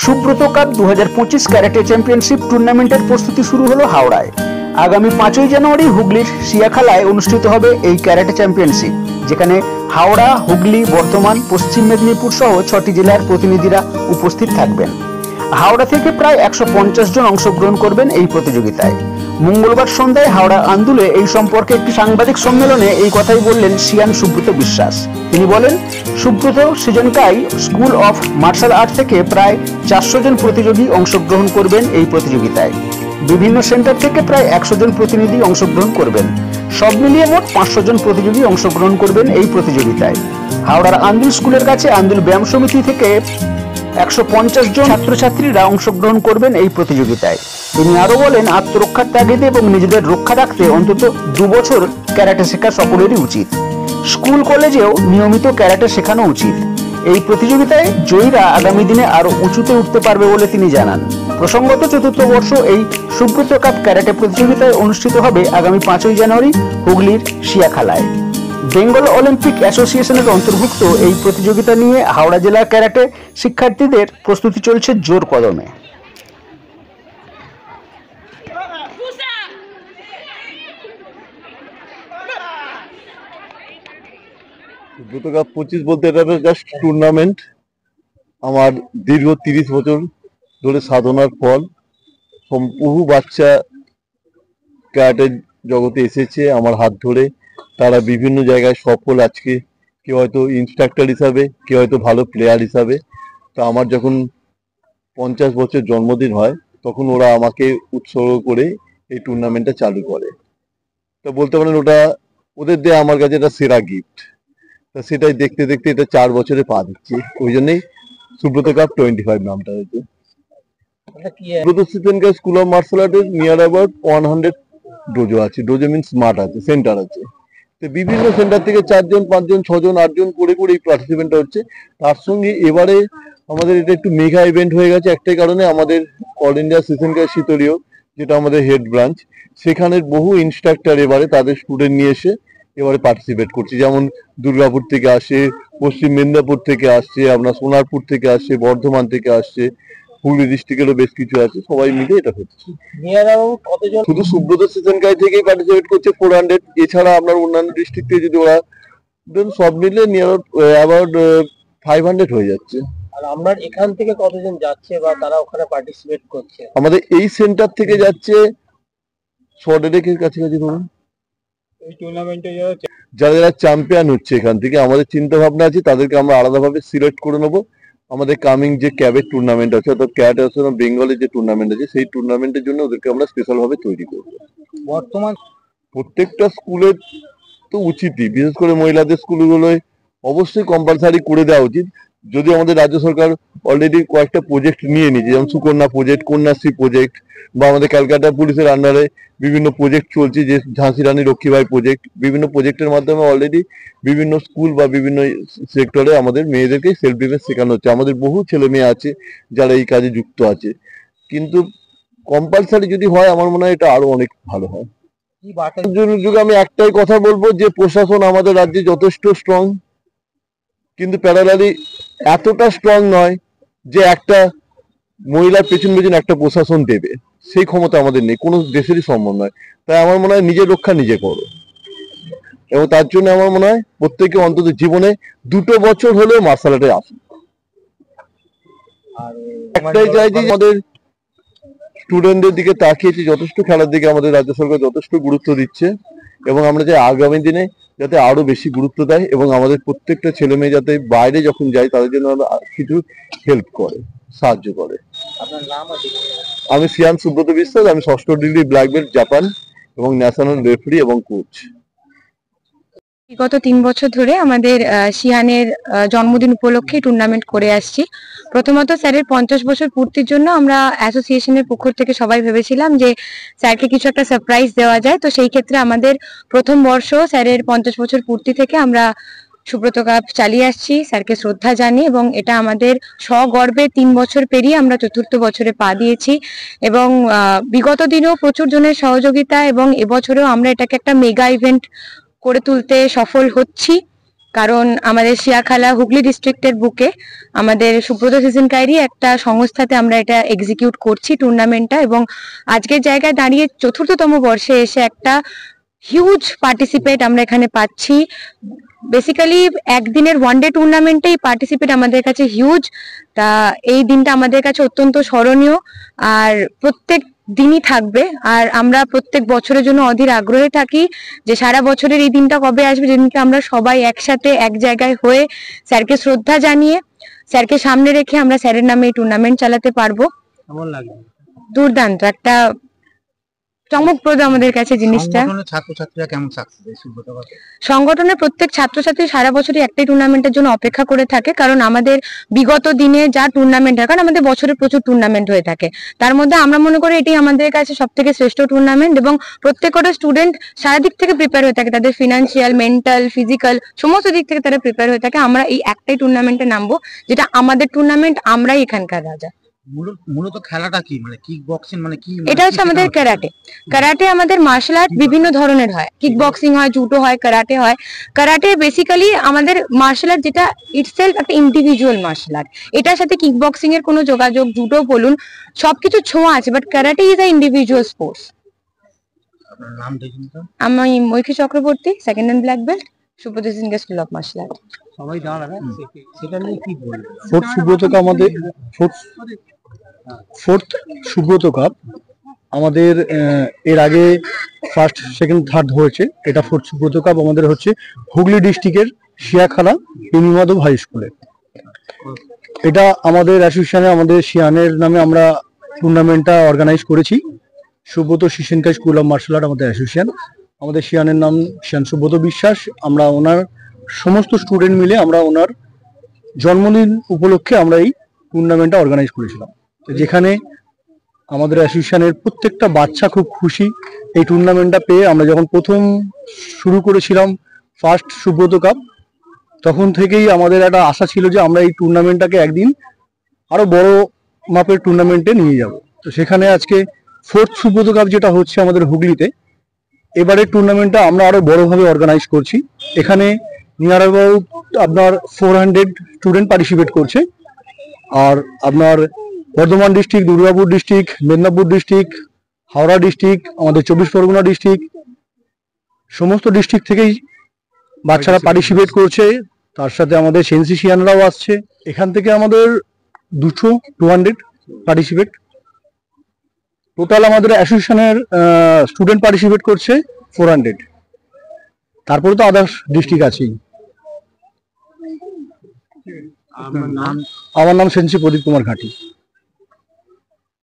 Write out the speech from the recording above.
Subrata cup 2025 karate championship টুর্নামেন্টের প্রস্তুতি শুরু হলো হাওড়ায়। আগামী 5ই জানুয়ারি হুগলির শিয়াখালায় অনুষ্ঠিত হবে এই ক্যারাটে চ্যাম্পিয়নশিপ, যেখানে হাওড়া, হুগলি, বর্ধমান, পশ্চিম মেদিনীপুর সহ 6টি জেলার প্রতিনিধিরা উপস্থিত থাকবেন। হাওড়া থেকে প্রায় 150 জন অংশগ্রহণ করবেন এই প্রতিযোগিতায়। মঙ্গলবার সন্ধ্যায় হাওড়া আন্দুলে এই সম্পর্কে একটি সাংবাদিক সম্মেলনে এই কথাই বললেন সিয়ান সুব্রত বিশ্বাস। তিনি বলেন, Subrata Seishinkai school of martial art থেকে প্রায় 400 জন প্রতিযোগী অংশগ্রহণ করবেন এই প্রতিযোগিতায়। বিভিন্ন সেন্টার থেকে প্রায় 100 জন প্রতিনিধি অংশগ্রহণ করবেন। সব মিলিয়ে মোট 500 জন প্রতিযোগী অংশগ্রহণ করবেন এই প্রতিযোগিতায়। হাওড়ার আন্দুল স্কুলের কাছে আন্দুল ব্যায়াম সমিতি থেকে 150 জন ছাত্রছাত্রীরা অংশগ্রহণ করবেন এই প্রতিযোগিতায়। তিনি আরো বলেন, আত্মরক্ষার তাগিদে এবং নিজেদের রক্ষা রাখতে অন্তত 2 বছর ক্যারাটে শেখা সকলেরই উচিত। স্কুল কলেজেও নিয়মিত ক্যারাটে শেখানো উচিত। এই প্রতিযোগিতায় জয়ীরা আগামী দিনে আরো উঁচুতে উঠতে পারবে বলে তিনি জানান। প্রসঙ্গত, 4র্থ বর্ষ এই সুব্রত কাপ ক্যারাটে প্রতিযোগিতায় অনুষ্ঠিত হবে আগামী 5ই জানুয়ারি হুগলির শিয়াখালায়। বেঙ্গল অলিম্পিক অ্যাসোসিয়েশনের অন্তর্ভুক্ত এই প্রতিযোগিতা নিয়ে হাওড়া জেলার ক্যারাটে শিক্ষার্থীদের প্রস্তুতি চলছে জোর কদমে। সুব্রত কাপ 25 বলতে এটা জাস্ট টুর্নামেন্ট। আমার দীর্ঘ 30 বছর ধরে সাধনার ফল। বহু বাচ্চা ক্যারাটে জগতে এসেছে আমার হাত ধরে। তারা বিভিন্ন জায়গায় সফল। আজকে কেউ হয়তো ইনস্ট্রাক্টর হিসাবে, কেউ হয়তো ভালো প্লেয়ার হিসাবে। তো আমার যখন 50 বছর জন্মদিন হয়, তখন ওরা আমাকে উৎসর্গ করে এই টুর্নামেন্টটা চালু করে। তো বলতে পারেন ওটা ওদের দেয়া আমার কাছে এটা সেরা গিফট। তা সেটাই দেখতে দেখতে এটা 4 বছরে পা দিচ্ছি। ওই জন্যই সুব্রত কাপ 25 নামটা হয়েছে। সুব্রত সিজনকার স্কুল অফ মার্শাল আর্টের নিয়ার অ্যাবাউট 100 ডোজো আছে। ডোজো মিনস মাঠ আছে, সেন্টার আছে। তো বিভিন্ন সেন্টার থেকে 4 জন, 5 জন, 6 জন, 8 জন করে করে এই পার্টিসিপেন্টটা হচ্ছে। তার সঙ্গে এবারে আমাদের এটা একটু মেগা ইভেন্ট হয়ে গেছে একটাই কারণে, আমাদের অল ইন্ডিয়া সিজনকার শীতলীয়, যেটা আমাদের হেড ব্রাঞ্চ, সেখানের বহু ইনস্ট্রাক্টর এবারে তাদের স্টুডেন্ট নিয়ে এসে এবারে পার্টিসিপেট করছে। যেমন দুর্গাপুর থেকে আসে, পশ্চিম মেদিনীপুর থেকে আসছে, আপনার সোনারপুর থেকে আসছে, বর্ধমান থেকে আসছে, হুগলি ডিস্ট্রিক্টেরও বেশ কিছু আছে। সবাই মিলে এটা হচ্ছে। শুধু সুব্রত সিজনকাই থেকেই পার্টিসিপেট করছে 400। এছাড়া আপনার অন্যান্য ডিস্ট্রিক্ট থেকে যদি ওরা সব মিলে নিয়ার অ্যাবাউট 500 হয়ে যাচ্ছে। আর আপনার এখান থেকে কতজন যাচ্ছে বা তারা ওখানে পার্টিসিপেট করছে? আমাদের এই সেন্টার থেকে যাচ্ছে 100 কাছাকাছি ধরুন। এই টুর্নামেন্টে যারা যারা চ্যাম্পিয়ন হচ্ছে এখান থেকে, আমাদের চিন্তা ভাবনা আছে তাদেরকে আমরা আলাদাভাবে সিলেক্ট করে নেবো। আমাদের কামিং যে ক্যাবের টুর্নামেন্ট আছে, অর্থাৎ ক্যারাটে অ্যাসোসিয়েশন অফ বেঙ্গলের যে টুর্নামেন্ট আছে, সেই টুর্নামেন্টের জন্য ওদেরকে আমরা স্পেশাল ভাবে তৈরি করবো। বর্তমান প্রত্যেকটা স্কুলের তো উচিতই, বিশেষ করে মহিলাদের স্কুলগুলোয় অবশ্যই কম্পালসারি করে দেওয়া উচিত। যদি আমাদের রাজ্য সরকার অলরেডি কয়েকটা প্রজেক্ট নিয়ে নিয়েছে, যেমন সুকন্যা প্রজেক্ট, কন্যাশ্রী প্রজেক্ট, বা আমাদের ক্যালকাটা পুলিশের আন্ডারে বিভিন্ন প্রজেক্ট চলছে, যে ঝাঁসি রানী লক্ষ্মীবাই প্রজেক্ট, বিভিন্ন প্রজেক্টের মাধ্যমে অলরেডি বিভিন্ন স্কুল বা বিভিন্ন সেক্টরে আমাদের মেয়েদেরকে সেলফ ডিফেন্স শেখানো হচ্ছে। আমাদের বহু ছেলে মেয়ে আছে যারা এই কাজে যুক্ত আছে, কিন্তু কম্পালসারি যদি হয় আমার মনে হয় এটা আরো অনেক ভালো হয়। যুগে আমি একটাই কথা বলবো যে প্রশাসন আমাদের রাজ্যে যথেষ্ট স্ট্রং, কিন্তু প্যারালালি এতটা স্ট্রং নয় যে একটা মহিলার পেছন পেছন একটা প্রশাসন দেবে, সেই ক্ষমতা আমাদের নেই, কোনো দেশেরই সম্ভব নয়। তাই আমার মনে হয় নিজের রক্ষা নিজে করো, এবং তার জন্য আমার মনে হয় প্রত্যেকে অন্তত জীবনে 2 বছর হলেও মার্শাল আর্টে আসুন। একটাই চাই যে আমাদের স্টুডেন্টদের দিকে তাকিয়েছি, যথেষ্ট খেলার দিকে আমাদের রাজ্য সরকার যথেষ্ট গুরুত্ব দিচ্ছে, এবং আমরা চাই আগামী দিনে যাতে আরো বেশি গুরুত্ব দেয়, এবং আমাদের প্রত্যেকটা ছেলে মেয়ে যাতে বাইরে যখন যায় তাদের জন্য কিছু হেল্প করে, সাহায্য করে। আমি সিয়ান সুব্রত বিশ্বাস, আমি 6ষ্ঠ ডিগ্রি ব্ল্যাক বেল্ট জাপান, এবং ন্যাশনাল রেফারি এবং কোচ। বিগত 3 বছর ধরে আমাদের শিয়ানের জন্মদিন উপলক্ষে টুর্নামেন্ট করে আসছি। প্রথমত স্যারের 50 বছর পূর্তির জন্য আমরা অ্যাসোসিয়েশনের পক্ষ থেকে সবাই ভেবেছিলাম যে স্যারকে কিছু একটা সারপ্রাইজ দেওয়া যায়। তো সেই ক্ষেত্রে আমাদের প্রথম বর্ষ স্যারের 50 বছর পূর্তি থেকে আমরা সুব্রত কাপ চালিয়ে আসছি, স্যারকে শ্রদ্ধা জানিয়ে, এবং এটা আমাদের সগর্বে 3 বছর পেরিয়ে আমরা 4র্থ বছরে পা দিয়েছি। এবং বিগত দিনেও প্রচুর জনের সহযোগিতা এবং এবছরেও আমরা এটাকে একটা মেগা ইভেন্ট করে তুলতে সফল হচ্ছি। কারণ আমাদের শিয়াখালা হুগলি ডিস্ট্রিক্টের বুকে আমাদের সুব্রত সিজনকারী একটা সংস্থাতে আমরা এটা এক্সিকিউট করছি টুর্নামেন্টটা, এবং আজকের জায়গায় দাঁড়িয়ে 4র্থতম বর্ষে এসে একটা হিউজ পার্টিসিপেট আমরা এখানে পাচ্ছি। বেসিক্যালি একদিনের ওয়ানডে টুর্নামেন্টেই পার্টিসিপেট আমাদের কাছে হিউজ। তা এই দিনটা আমাদের কাছে অত্যন্ত স্মরণীয় আর প্রত্যেক দিনই থাকবে। আর আমরা প্রত্যেক বছরের জন্য অধীর আগ্রহে থাকি যে সারা বছরের এই দিনটা কবে আসবে, যেদিনকে আমরা সবাই একসাথে এক জায়গায় হয়ে স্যারকে শ্রদ্ধা জানিয়ে স্যারকে সামনে রেখে আমরা স্যারের নামে এই টুর্নামেন্ট চালাতে পারবো। কেমন লাগে? দুর্দান্ত, একটা চমকপ্রদ আমাদের কাছে জিনিসটা। ছাত্রছাত্রীরা কেমন সাকসেস? সংগঠনের প্রত্যেক ছাত্রছাত্রী সারা বছরই একটাই টুর্নামেন্টের জন্য অপেক্ষা করে থাকে, কারণ আমাদের বিগত দিনে যা টুর্নামেন্ট হয়, কারণ আমাদের বছরে প্রচুর টুর্নামেন্ট হয়ে থাকে, তার মধ্যে আমরা মনে করি এটি আমাদের কাছে সব থেকে শ্রেষ্ঠ টুর্নামেন্ট। এবং প্রত্যেকটা স্টুডেন্ট সারা দিক থেকে প্রিপেয়ার হয়ে থাকে, তাদের ফিনান্সিয়াল, মেন্টাল, ফিজিক্যাল সমস্ত দিক থেকে তারা প্রিপেয়ার হয়ে থাকে। আমরা এই একটাই টুর্নামেন্টে নামবো, যেটা আমাদের টুর্নামেন্ট, আমরাই এখানকার রাজা। মূলত খেলাটা কি, মানে কিক বক্সিং, মানে কি? এটা হচ্ছে আমাদের ক্যারাটে। ক্যারাটে আমাদের মার্শাল আর্ট বিভিন্ন ধরনের হয়, কিক বক্সিং হয়, জুডো হয়, ক্যারাটে হয়। ক্যারাটে বেসিক্যালি আমাদের মার্শাল আর্ট, যেটা ইটসেলফ একটা ইন্ডিভিজুয়াল মার্শাল আর্ট। এটার সাথে কিক বক্সিং এর কোনো যোগাযোগ, জুডো বলুন সবকিছু ছোঁয়া আছে, but karate is a individual sports. আপনার নাম দেখুন তো। আমি Maitri Chakraborty, second hand black belt, Subrata Seishinkai school of martial art. সবাই জানা সেটা নিয়ে কি বলবেন? ফোর্থ সুব্রত কাপ আমাদের ফোর্থ সুব্রত কাপ আমাদের এর আগে ফার্স্ট, সেকেন্ড, থার্ড হয়েছে। এটা ফোর্থ সুব্রত কাপ আমাদের হচ্ছে হুগলি ডিস্ট্রিক্টের শিয়াখালা ইনিমাধব হাই স্কুলে। এটা আমাদের অ্যাসোসিয়েশনে, আমাদের শিয়ানের নামে আমরা টুর্নামেন্টটা অর্গানাইজ করেছি। Subrata Seishinkai school of martial art আমাদের অ্যাসোসিয়েশন। আমাদের শিয়ানের নাম শিয়ান সুব্রত বিশ্বাস। আমরা ওনার সমস্ত স্টুডেন্ট মিলে আমরা ওনার জন্মদিন উপলক্ষে আমরা এই টুর্নামেন্টটা অর্গানাইজ করেছিলাম, যেখানে আমাদের অ্যাসোসিয়েশনের প্রত্যেকটা বাচ্চা খুব খুশি এই টুর্নামেন্টটা পেয়ে। আমরা যখন প্রথম শুরু করেছিলাম ফার্স্ট সুব্রত কাপ, তখন থেকেই আমাদের একটা আশা ছিল যে আমরা এই টুর্নামেন্টটাকে একদিন আরো বড় মাপের টুর্নামেন্টে নিয়ে যাব। তো সেখানে আজকে ফোর্থ সুব্রত কাপ যেটা হচ্ছে আমাদের হুগলিতে, এবারের টুর্নামেন্টটা আমরা আরো বড়ভাবে অর্গানাইজ করছি। এখানে নিয়ার অ্যাবাউট আপনার 400 স্টুডেন্ট পার্টিসিপেট করছে। আর আপনার Bardhaman district, Durgapur district, Medinipur district, Howrah district, আমাদের 24 পরগনা ডিস্ট্রিক্ট, সমস্ত ডিস্ট্রিক্ট থেকেই বাচ্চারা পার্টিসিপেট করছে। তার সাথে আমাদের সেন্সিশিয়ানরাও আসছে। এখান থেকে আমাদের 200 পার্টিসিপেট। টোটাল আমাদের অ্যাসোসিয়েশনের স্টুডেন্ট পার্টিসিপেট করছে 400। তারপরে তো আদার্স ডিস্ট্রিক্ট আছেই। আমার নাম সেন্সি প্রদীপ কুমার ঘাটি।